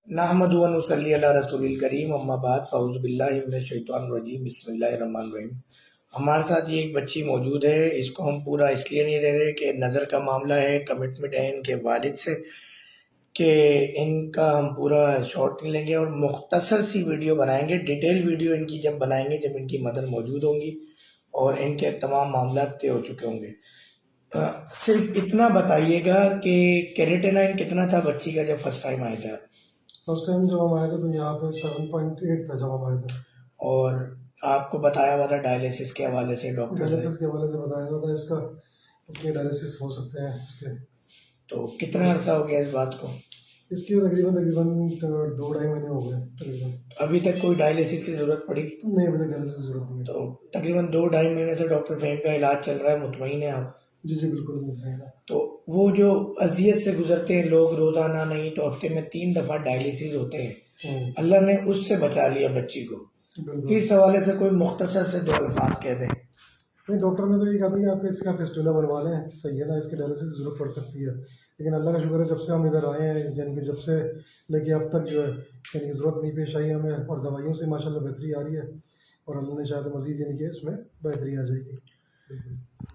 नहमदु व नुसल्ली अला रसूलिल करीम अम्मा बाद फ़अऊज़ु बिल्लाहि मिनश शैतानिर रजीम बिस्मिल्लाहिर रहमानिर रहीम। हमारे साथ ये एक बच्ची मौजूद है। इसको हम पूरा इसलिए नहीं दे रहे कि नज़र का मामला है, कमिटमेंट है इनके वालिद से कि इनका हम पूरा शॉर्ट नहीं लेंगे और मुख्तसर सी वीडियो बनाएंगे। डिटेल वीडियो इनकी जब बनाएंगे जब इनकी मदर मौजूद होंगी और इनके तमाम मामला तय हो चुके होंगे। सिर्फ इतना बताइएगा कि केराटिन कितना था बच्ची का जब फर्स्ट टाइम आया था? फर्स्ट टाइम जब हम आए थे तो यहाँ पे 7.8 था जब हम आए थे। और आपको बताया हुआ था डायलिसिस के हवाले से डॉक्टर डायलिसिस के हवाले से बताया हुआ था इसका कितने डायलिसिस हो सकते हैं इसके। तो कितना अर्सा हो गया इस बात को? इसकी तकरीबन 2-2.5 महीने हो गए तकरीबन। अभी तक कोई डायलिसिस की ज़रूरत पड़ी? नहीं, अभी तक डायलिसिस की जरूरत नहीं है। तो तकरीबन 2-2.5 महीने से डॉक्टर फहीम का इलाज चल रहा है, मुतमईन है आप? जी जी बिल्कुल मुतमईन है। तो वो जो अजियत से गुजरते हैं लोग, रोज़ाना नहीं तो हफ्ते में 3 दफ़ा डायलिसिस होते हैं, अल्लाह ने उससे बचा लिया बच्ची को। इस हवाले से कोई मुख्तसर से 2 अल्फाज कह दें। नहीं, डॉक्टर ने तो ये कहा था कि आप इसका फिस्टुला बनवा लें, सही है ना, इसकी डायलिसिस की जरूरत पड़ सकती है। लेकिन अल्लाह का शुक्र है जब से हम इधर आए हैं, यानी कि जब से लेके अब तक जो है यानी कि ज़रूरत नहीं पेश आई हमें, और दवाइयों से माशाल्लाह बेहतरी आ रही है और अल्लाह ने शायद मज़ीद यानी कि इसमें बेहतरी आ जाएगी।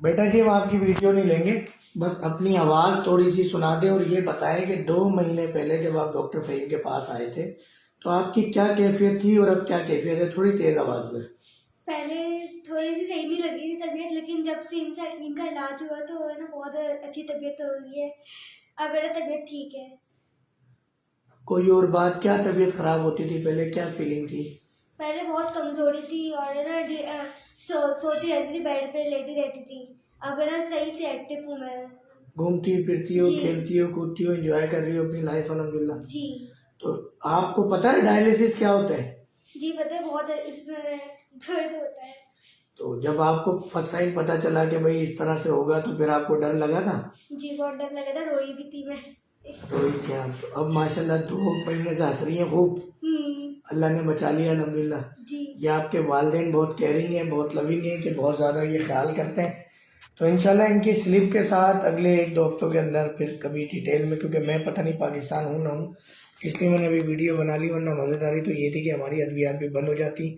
बेटा जी हम आपकी वीडियो नहीं लेंगे, बस अपनी आवाज़ थोड़ी सी सुना दें और ये बताएं कि 2 महीने पहले जब आप डॉक्टर फहीम के पास आए थे तो आपकी क्या कैफियत थी और अब क्या कैफियत है? थोड़ी तेज़ आवाज़ में। पहले थोड़ी सी सही भी लगी थी तबीयत, लेकिन जब से इनका इलाज हुआ तो है ना बहुत अच्छी तबीयत हो गई है। अब मेरा तबीयत ठीक है। कोई और बात, क्या तबीयत ख़राब होती थी पहले, क्या फीलिंग थी? पहले बहुत कमजोरी थी और है ना सोती रहती थी, बेड पे लेटी रहती थी। अब है ना सही से एक्टिव हूँ मैं। घूमती फिरती हो, जी। खेलती हो, कूदती हो, एंजॉय कर रही हो अपनी लाइफ अल्हम्दुलिल्लाह। जी तो आपको पता है डायलिसिस क्या होता है? जी पता है, बहुत इसमें दर्द होता है। तो जब आपको फर्स्ट टाइम पता चला कि भाई इस तरह से होगा तो फिर आपको डर लगा था? जी बहुत डर लगा था, रोई भी थी मैं। रोई थी आप? तो अब माशाल्लाह 2 महीने से हंस रही हैं खूब, अल्लाह ने बचा लिया अल्हम्दुलिल्लाह। जी ये आपके वालिदैन बहुत केयरिंग हैं, बहुत लविंग हैं कि बहुत ज़्यादा ये ख्याल करते हैं। तो इंशाल्लाह इनकी स्लिप के साथ अगले 1-2 हफ्तों के अंदर फिर कभी डिटेल में, क्योंकि मैं पता नहीं पाकिस्तान हूँ ना हूँ, इसलिए मैंने अभी वीडियो बना ली, वरना मज़ेदारी तो ये थी कि हमारी अद्वियात भी बंद हो जाती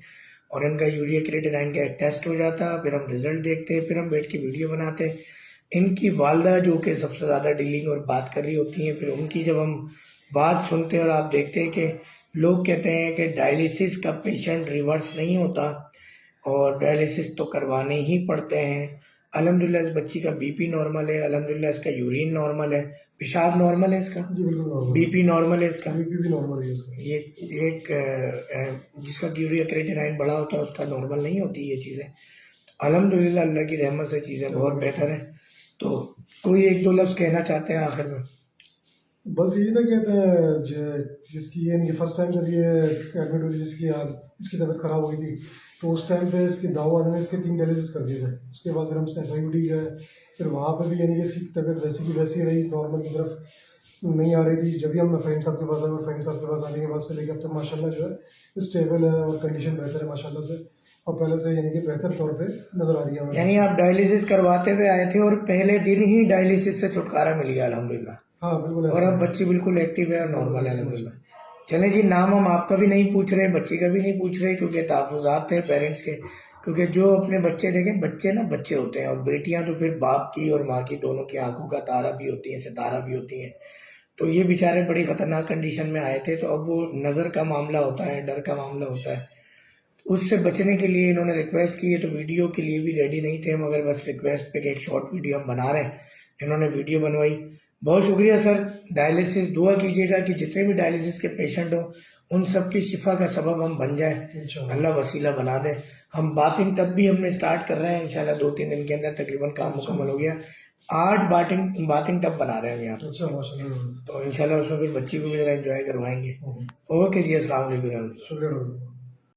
और इनका यूरिया क्रिएटिनिन का एक टेस्ट हो जाता, फिर हम रिज़ल्ट देखते, फिर हम बैठ के वीडियो बनाते। इनकी वालदा जो कि सबसे ज़्यादा डीलिंग और बात कर रही होती हैं, फिर उनकी जब हम बात सुनते हैं और आप देखते हैं कि लोग कहते हैं कि डायलिसिस का पेशेंट रिवर्स नहीं होता और डायलिसिस तो करवाने ही पड़ते हैं। अल्हम्दुलिल्लाह इस बच्ची का बीपी नॉर्मल है, अल्हम्दुलिल्लाह इसका यूरिन नॉर्मल है, पेशाब नॉर्मल है इसका, जी बिल्कुल नॉर्मल। बीपी नॉर्मल है इसका, बीपी भी नॉर्मल है इसका। ये एक जिसका यूरिया क्रिएटिनिन बड़ा होता है उसका नॉर्मल नहीं होती ये चीज़ें। अल्हम्दुलिल्लाह अल्लाह की रहमत से चीज़ें बहुत बेहतर हैं। तो कोई 1-2 लफ्ज़ कहना चाहते हैं आखिर में? बस यही था, कहते हैं जिसकी यानी कि फर्स्ट टाइम जब ये एडमिट हुई, जिसकी इसकी तबीयत ख़राब हुई थी, तो उस टाइम पे इसकी दाऊ वाले ने इसके 3 डायलिसिस कर दिए थे। उसके बाद फिर हम SIUD गए, फिर वहाँ पे भी यानी कि इसकी तबीयत वैसी की वैसी रही, नॉर्मल की तरफ नहीं आ रही थी। जब भी हम फ़हीम साहब के पास आए और फ़हीम साहब के पास आने के बाद से लेकर अब तक माशाल्लाह जो है स्टेबल है और कंडीशन बेहतर है माशाल्लाह से, और पहले से यानी कि बेहतर तौर पे नज़र आ रही है। यानी आप डायलिसिस करवाते हुए आए थे और पहले दिन ही डायलिसिस से छुटकारा मिल गया अल्हम्दुलिल्लाह? हाँ बिल्कुल। और अब बच्ची बिल्कुल एक्टिव है और नॉर्मल है अल्हम्दुलिल्लाह। चलें जी, नाम हम आपका भी नहीं पूछ रहे, बच्ची का भी नहीं पूछ रहे, क्योंकि तहफ़्फ़ुज़ात थे पेरेंट्स के, क्योंकि जो अपने बच्चे देखें, बच्चे ना बच्चे होते हैं और बेटियां तो फिर बाप की और माँ की दोनों की आंखों का तारा भी होती हैं, सितारा भी होती हैं। तो ये बेचारे बड़ी ख़तरनाक कंडीशन में आए थे, तो अब वो नज़र का मामला होता है, डर का मामला होता है, उससे बचने के लिए इन्होंने रिक्वेस्ट की है। तो वीडियो के लिए भी रेडी नहीं थे, मगर बस रिक्वेस्ट पे एक शॉर्ट वीडियो हम बना रहे हैं, इन्होंने वीडियो बनवाई। बहुत शुक्रिया सर। डायलिसिस दुआ कीजिएगा कि जितने भी डायलिसिस के पेशेंट हो उन सब की शिफा का सबब हम बन जाए, अल्लाह वसीला बना दे। हम बातिंग तब भी हमने स्टार्ट कर रहे हैं, इंशाल्लाह 2-3 दिन के अंदर तकरीबन काम मुकम्मल हो गया। 8 बातिंग टब बना रहे हैं हम यहाँ पे। अच्छा, तो इंशाल्लाह उसमें फिर बच्ची को भी जरा एंजॉय करवाएंगे। ओके जी, अस्सलाम वालेकुम। शुक्रिया।